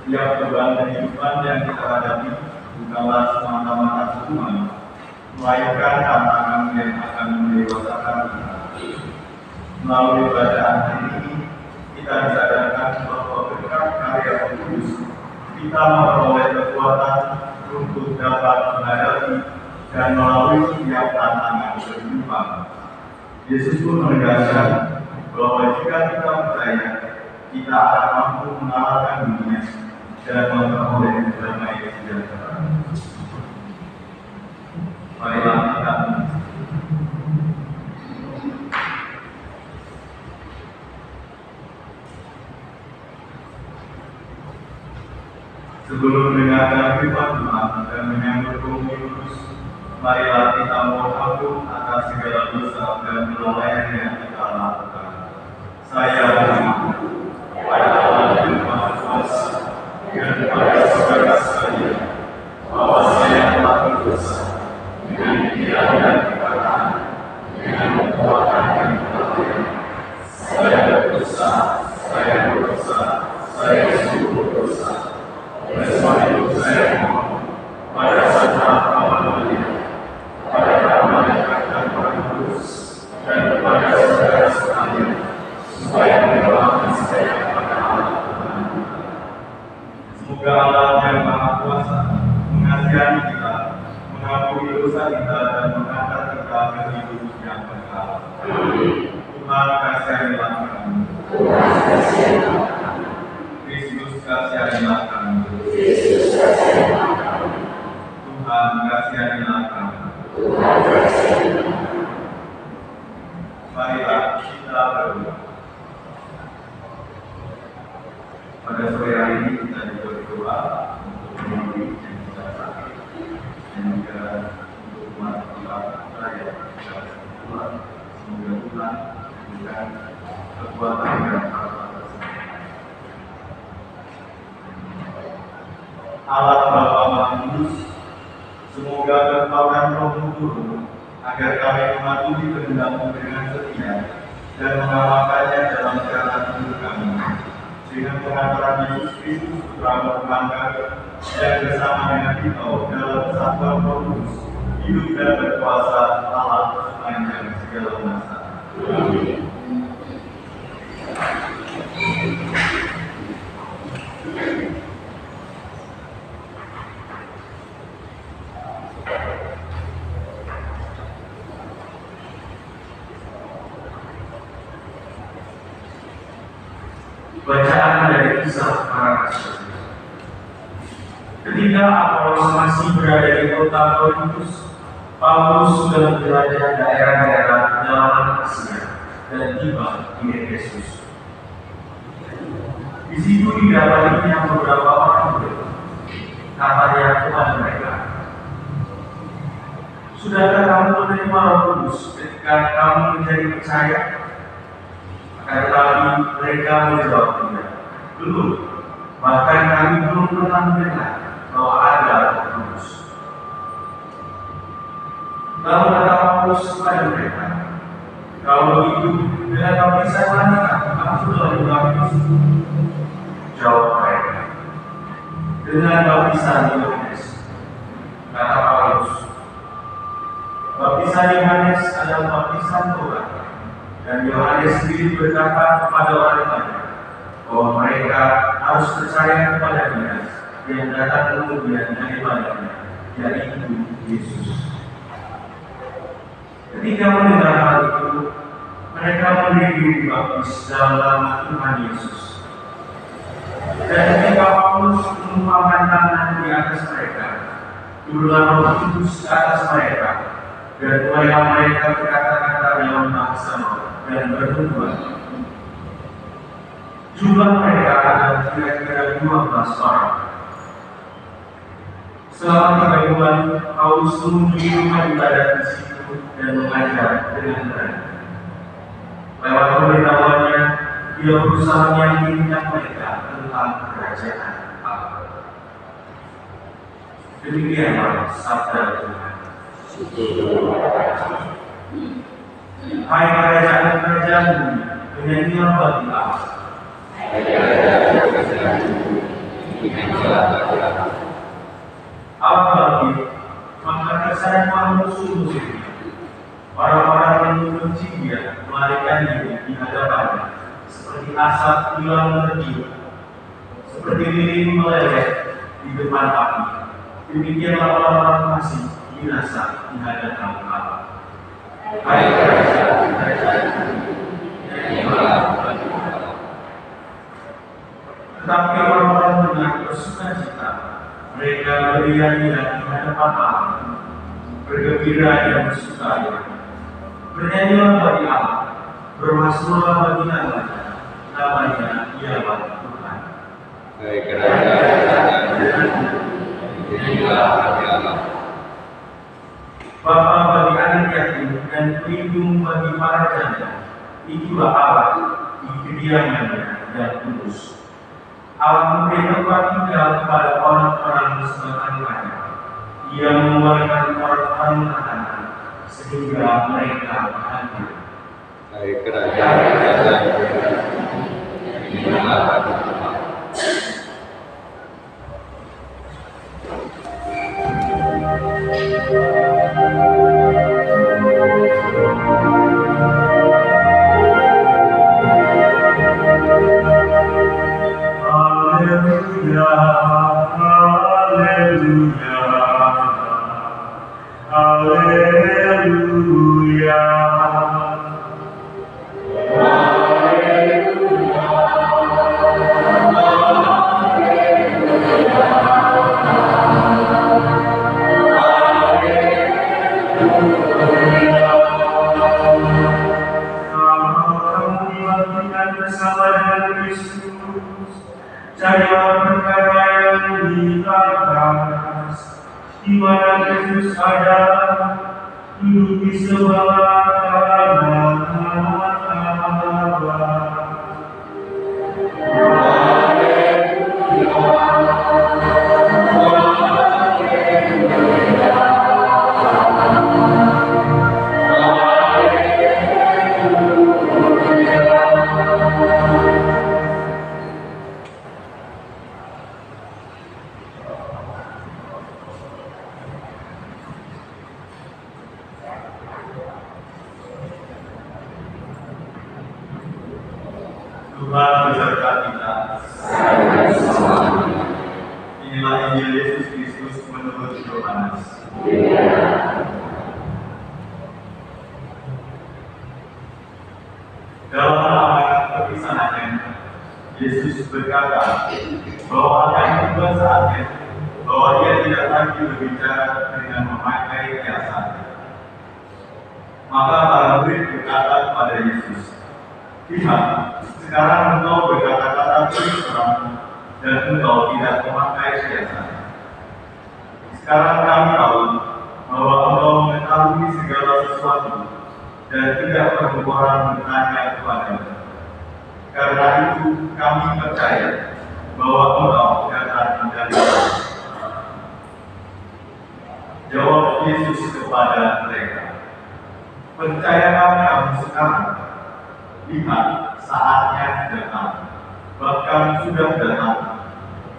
Setiap beban kehidupan yang kita hadapi bukanlah semata-mata hukuman, melainkan tantangan yang akan mendewasakan kita. Melalui bacaan ini, kita disadarkan bahwa berkat karya Roh Kudus, kita memperoleh kekuatan untuk dapat menghadapi dan melalui setiap tantangan kehidupan. Yesus pun menegaskan bahwa jika kita percaya, kita akan mampu mengalahkan dunia dan memperoleh damai sejahtera. Marilah kita sebelum mendengarkan firman Tuhan dan menyambut Roh Kudus, marilah kita mohon ampun atas segala dosa dan kelalaian yang kita lakukan. Saya bersyukur kepada Allah yang Maha Kuasa dan kepada saudara sekalian bahwa saya telah berdosa dengan pikiran dan perkataan, dengan perbuatan dan kelalaian. Saya berdosa, saya sungguh berdosa. Oleh sebab itu saya mohon pada Sang Maha pada para malaikat dan para kudus dan kepada saudara sekalian supaya menyelamatkan saya kepada Allah Tuhan. Semoga Allah yang Maha Kuasa mengasihani kita, mengampuni dosa kita dan mengangkat kita ke hidup yang kekal. Tuhan kasihanilah kami. Kristus kasihanilah kami. Tuhan kasihanilah kami. Marilah kita berdoa. Pada sore hari ini kita juga berdoa untuk menemui yang sedang sakit dan juga untuk umat kita yang sedang berdoa. Semoga Tuhan memberikan kekuatan dan harapan tersebut. Allah Bapa Maha Kudus, semoga kekuatan Roh-Mu turun agar kami mematuhi kehendak-Mu dengan setia dan mengamalkannya dalam jalan hidup kami. Dengan pengantaran Yesus Kristus Putra Bangga dan bersama dengan kita dalam persatuan Roh Kudus, hidup dan berkuasa Allah sepanjang segala masa. Amin. Bacaan dari Kisah Para Rasul. Ketika Apolos masih berada di kota Korintus, Paulus sudah menjelajah daerah-daerah pedalaman Asia dan tiba di Efesus. Di situ didapatinya beberapa orang murid. Katanya kepada mereka, "Sudahkah kamu menerima Roh Kudus ketika kamu menjadi percaya?" Tetapi mereka menjawab tidak. Belum, bahkan kami belum pernah mendengar bahwa ada Roh Kudus. Lalu kata Paulus kepada mereka, "Kalau begitu, dengan baptisan manakah kamu sudah dibaptis?" Jawab mereka, "Dengan baptisan Yohanes." Kata Paulus, "Baptisan Yohanes adalah baptisan Taurat, Dan Yohanes sendiri berkata kepada orang banyak bahwa mereka harus percaya kepada Dia yang datang kemudian daripadanya, yaitu Yesus. Ketika mendengar hal itu, mereka mendiri dibaptis dalam nama Tuhan Yesus. Dan ketika Paulus mengumpulkan tangan di atas mereka, turunlah Roh Kudus ke atas mereka, dan mulailah mereka berkata-kata dalam bahasa dan bernubuat. Jumlah mereka adalah kira-kira 12 orang. Selama 3 bulan, Paulus mengunjungi rumah ibadat di situ dan mengajar dengan berani. Lewat pemberitahuannya, dia berusaha meyakinkan mereka tentang kerajaan Allah. Demikianlah sabda Tuhan. Hai kerajaan-kerajaan bumi, menyanyilah bagi Allah. Allah bangkit, maka kesayangan musuh-musuhnya. Orang-orang yang membenci Dia melarikan diri di hadapannya, seperti asap hilang tertiup, seperti lilin meleleh di depan api. Demikianlah orang-orang fasik binasa di hadapan Allah. Hai kerajaan-kerajaan, nyanyilah bagi Allah. Tetapi orang-orang benar bersukacita, mereka beriak-iak di hadapan Allah, bergembira dan bersukaria. Bernyanyilah bagi Allah, bermasmurlah bagi namanya ialah Tuhan. Hai kerajaan-kerajaan, nyanyilah bagi Allah. Bapa bagi anak yatim dan pelindung bagi para janda, itulah Allah di kediamannya dan kudus. Allah memberi tempat tinggal kepada orang-orang bersemangat. Ia mengeluarkan orang-orang makanan sehingga mereka bahagia. Hai kerajaan-kerajaan, nyanyilah bagi Allah. Carilah perkara yang di atas, di mana Kristus ada, duduk di sebelah kanan Allah. Tuhan beserta kita. Inilah Injil Yesus Kristus menurut Yohanes. Dalam amanat perpisahannya, Yesus berkata bahwa akan tiba saatnya bahwa Dia tidak lagi berbicara dengan memakai kiasan. Maka para murid berkata kepada Yesus, "Lihat, sekarang engkau berkata-kata terus terang dan engkau tidak memakai kiasan. Sekarang kami tahu bahwa engkau mengetahui segala sesuatu dan tidak perlu orang bertanya kepadamu. Karena itu kami percaya bahwa engkau datang dari Allah." Jawab Yesus kepada mereka, "Percayalah kamu sekarang? Lihat, saatnya datang, bahkan sudah datang,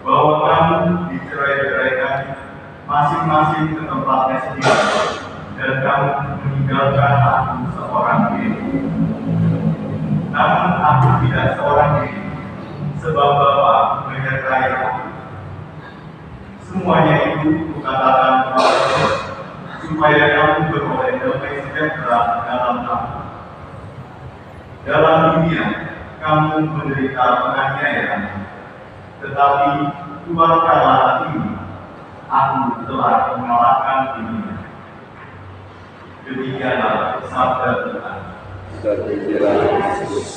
bahwa kamu dicerai-beraikan masing-masing ke tempatnya sendiri, dan kamu meninggalkan aku seorang diri. Namun aku tidak seorang diri, sebab Bapa menyertai aku. Semuanya itu kukatakan kepadamu, supaya kamu beroleh damai sejahtera dalam aku. Dalam dunia, kamu menderita penganiayaan, tetapi kuatkanlah hatimu, aku telah mengalahkan dunia. Demikianlah sabda Tuhan. Terpujilah Yesus.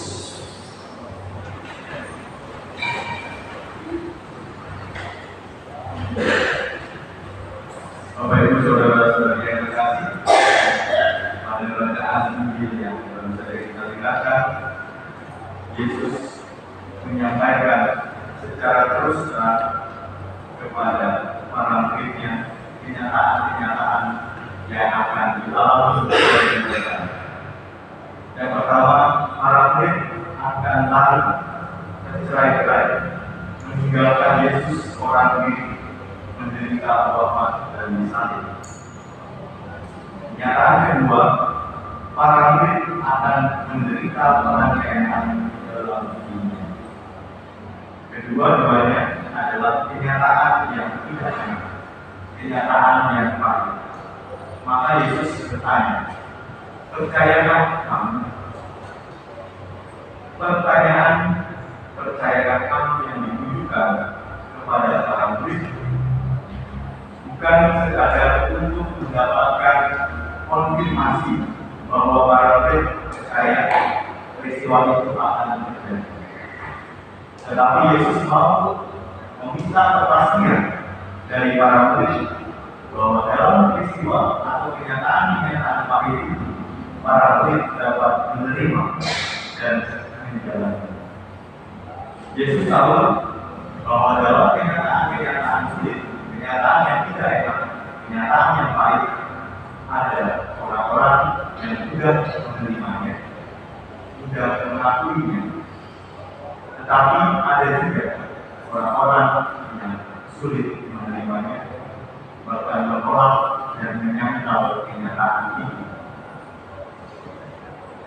Bapak Ibu Saudara-saudara yang terkasih, pada bacaan Injil yang baru saja kita dengarkan, Yesus menyampaikan secara terus terang kepada para muridnya kenyataan-kenyataan yang akan dialami oleh mereka. Yang pertama, para murid akan lari bercerai-berai meninggalkan Yesus orang diri menderita wafat dan disalib. Kenyataan kedua, para murid akan menderita penganiayaan dalam dunia. Kedua-duanya adalah kenyataan yang tidak enak, kenyataan yang pahit. Maka Yesus bertanya, percayakah kamu? Pertanyaan percayakah kamu yang ditujukan kepada para murid bukan sekadar untuk mendapatkan konfirmasi bahwa para murid percaya peristiwa itu akan terjadi. Tetapi Yesus mau meminta kepastian dari para murid bahwa dalam peristiwa atau kenyataan-kenyataan pahit itu para murid dapat menerima dan menjalani. Yesus tahu bahwa dalam kenyataan-kenyataan sulit, kenyataan yang tidak enak, kenyataan yang pahit, ada orang-orang yang sudah menerimanya, sudah mengakuinya. Tetapi ada juga orang-orang yang sulit menerimanya, bahkan menolak dan menyangkal kenyataan ini.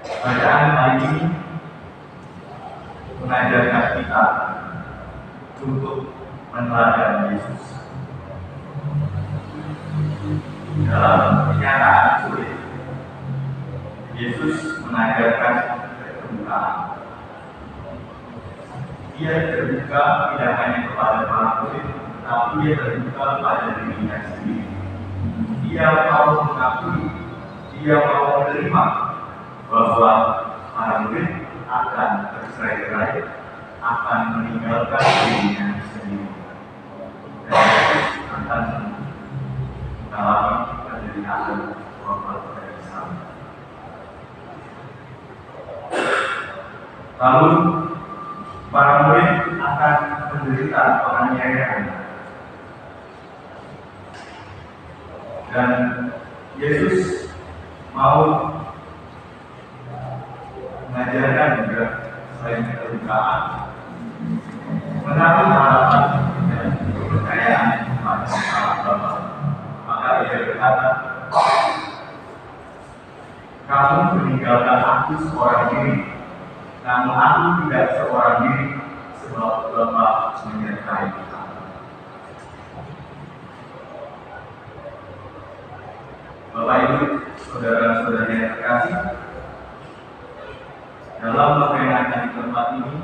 Bacaan hari ini mengajarkan kita untuk meneladani Yesus. Dalam kenyataan sulit, Yesus mengajarkan keterbukaan. Dia terbuka tidak hanya kepada para murid, tetapi dia terbuka pada dirinya sendiri. Dia mau mengakui, dia mau menerima bahwa para murid akan bercerai-berai, akan meninggalkan dirinya sendiri, dan Yesus akan mengalami penderitaan wafat dari sana. Lalu para murid akan menderita penganiayaan, dan Yesus mau mengajarkan juga selain keterbukaan, menaruh harapan dan kepercayaan pada Allah Bapa. Maka dia berkata, kamu meninggalkan aku seorang diri, namun aku tidak seorang diri, sebab Bapa menyertai aku. Bapak Ibu, saudara-saudara yang terkasih, dalam memperingati di tempat ini,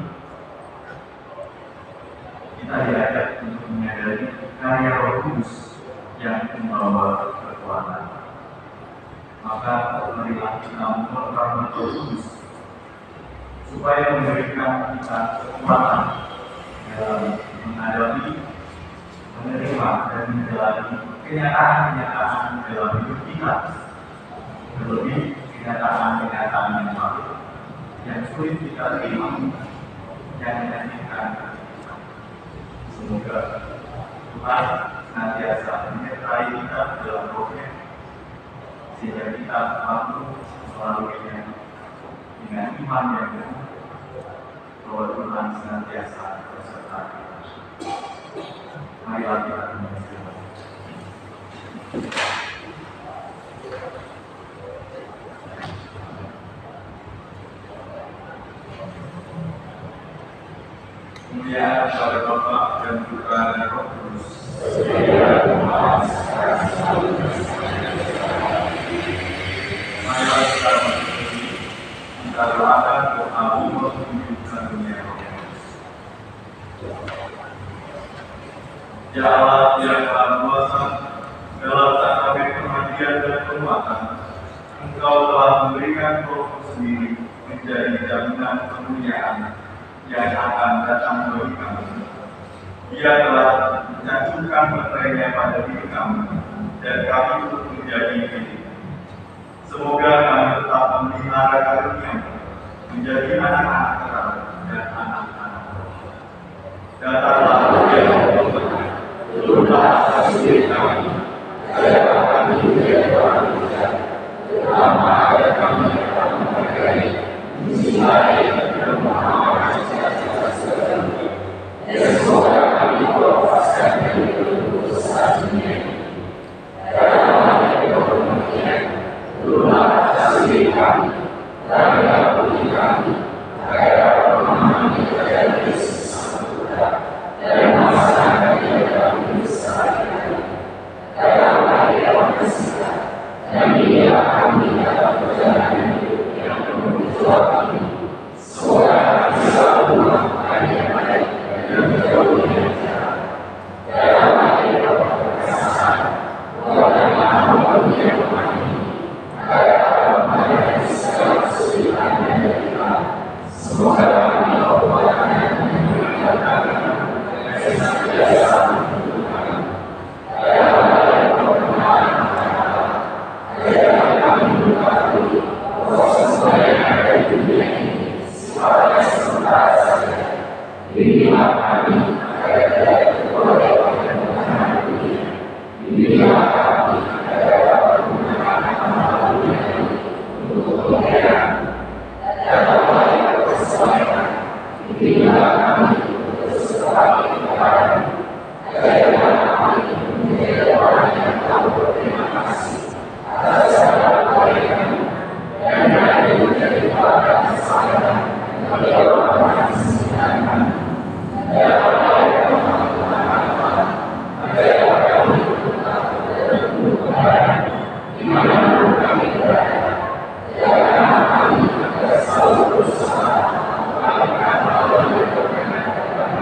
kita diajak untuk menyadari karya Roh Kudus yang membawa kekuatan. Maka marilah kita memohon Roh Kudus supaya memberikan kita kekuatan dalam menghadapi, menerima dan menjalani kenyataan-kenyataan dalam hidup kita, terlebih kenyataan-kenyataan yang baru, yang sulit kita terima, yang menyakitkan. Semoga Tuhan senantiasa menyertai kita dalam rohnya, sehingga kita mampu melaluinya dengan iman yang penuh bahwa Tuhan senantiasa beserta kita. Marilah kita berdoa. kemuliaan kepada Bapa dan Putra dan Roh Kudus. Marilah kita berdiri, kita doakan doa umur menghidupkan dunia. Ya Allah yang Maha Kuasa, dalam sakramit kematian dan penguatan, Engkau telah memberikan Roh sendiri menjadi jaminan kemuliaan yang akan datang bagi kami. Dia telah menyanjungkan baterainya pada diri kami, dan kami pun menjadi milik. Semoga kami tetap memelihara karunia menjadi anak-anak terang dan anak-anak roh. Datanglah ya Allah, turunlah atas diri kami, agar kami menjadi orang bijak, terutama agar kami dapat menghargai, mencintai dan mengamalkan segala dan semoga kami melepaskan dari dosa dunia. Dalam kami berkepentingan, turunlah atas diri kami, agar budi kami, agar memahami kerajaan Kristus dan melaksanakan ibadah besar. Dalam dalam kesehatan, dan inilah kami dalam perjalanan hidup yang penuh kami. Semoga kami selalu melakukan yang baik dan berjauh dari jalan. Dalam hati keberkasaan, buatlah hamba yang memahami, agar dapat menghadapi segala kesulitan yang terjadi. Semoga kami berbuatan yang menyenangkan dan senantiasa menunjukkan. Dalam hati permohonan agar kami mengetahui proses yang ada di dunia ini pada sementara saja. Inilah kami agar tidak berboleh dengan dunia. Inilah kami agar dapat menggunakan amal dunia untuk kemuliaan dan kembali keselamatan. Inilah kami bersepakat kepada agar kami menjadi orang yang tahu berterima kasih atas segala kebaikan dan berani menjadi bagian keselamatan bagi orang yang disediakan. Dalam hal yang mengatakan, agar kami tetap berkemuliaan dimanapun kami berada. Jangan kami agar selalu berusaha melakukan hal yang berkenan kepada.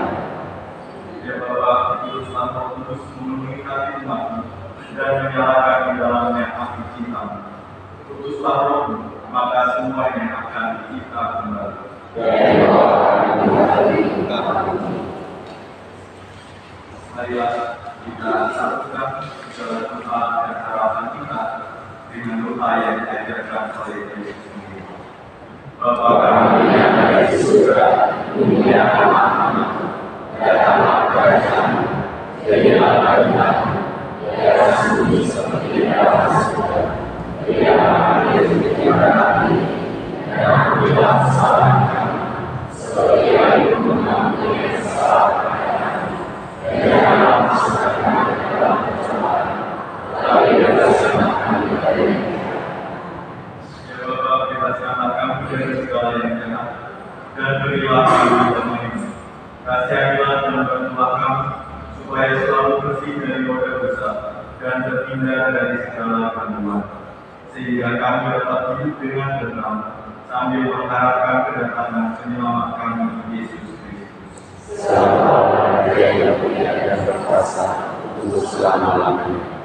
Ya Bapa, Kuduslah Roh Kudus memenuhi hati umat dan menyalakan di dalamnya api cinta. Kuduslah Roh, maka semuanya akan kita kembali. Marilah kita satukan segala doa dan harapan kita dengan doa yang diajarkan oleh Yesus sendiri. Bapa kami yang ada di surga, dimuliakan namamu, datanglah kerajaan-mu, jadilah kehendakmu di atas bumi seperti di dalam surga. Berikanlah kami rezeki kita hari ini, dan ampunilah kesalahan kami, seperti kami mengampuni kesalahan kami. Dan janganlah masukkan kami ke dalam pencobaan, tetapi bebaskanlah kami dari yang jahat. Ya Bapa, bebaskanlah kami dari segala yang jahat, dan berilah kami petunjuk. Kasihanilah dan bantulah kami, supaya selalu bersih dari noda dosa dan terhindar dari segala gangguan, sehingga kami dapat hidup dengan tenang sambil mengharapkan kedatangan penyelamat kami, Yesus Kristus. Sama Dia yang punya dan berkuasa untuk selama-lamanya.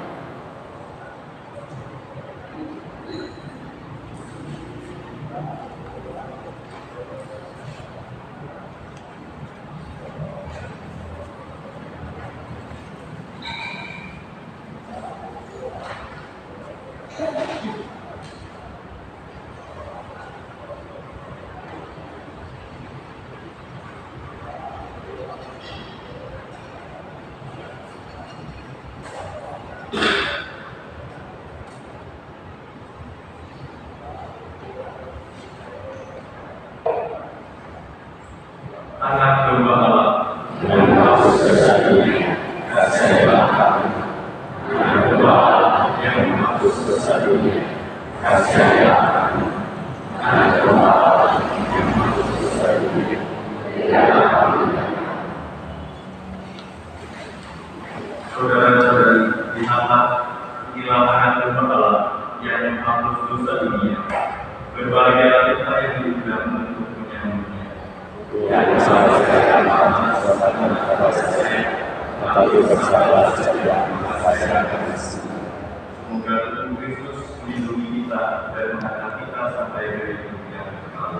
Anak domba Allah, Dan masuk ke dunia, kasihanilah kami. Anak domba Allah yang menghapus dosa dunia, kasihanilah kami. Anak domba Allah yang menghapus dosa dunia, berikanlah kami. melalui bersalah saja saya kasih. Semoga Tuhan Kristus melindungi kita dan mengangkat kita sampai dari dunia kekal.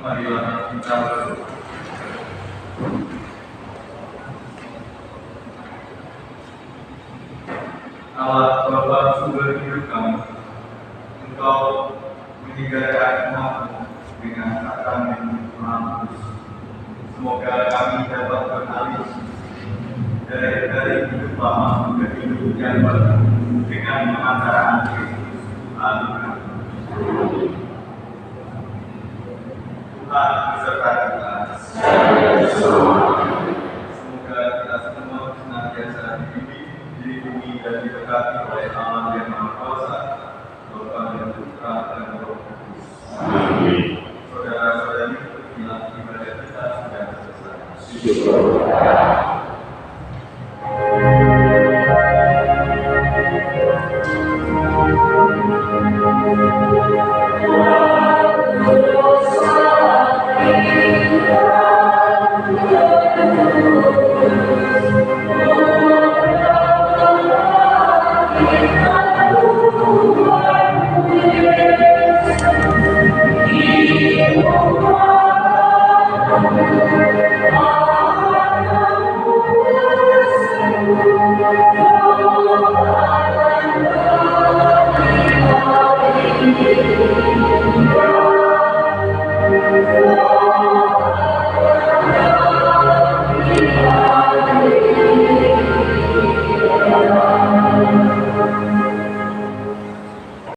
Marilah kita berdoa. Allah Bapa sumber hidup kami, Engkau meninggalkan umat-Mu dengan kata yang mampus. Semoga kami dapat beralih dari hidup lama ke hidup yang baru dengan pengantaran Kristus. Amin. Tuhan beserta kita. Semoga kita semua senantiasa dibimbing, dilindungi dan diberkati oleh Allah yang Maha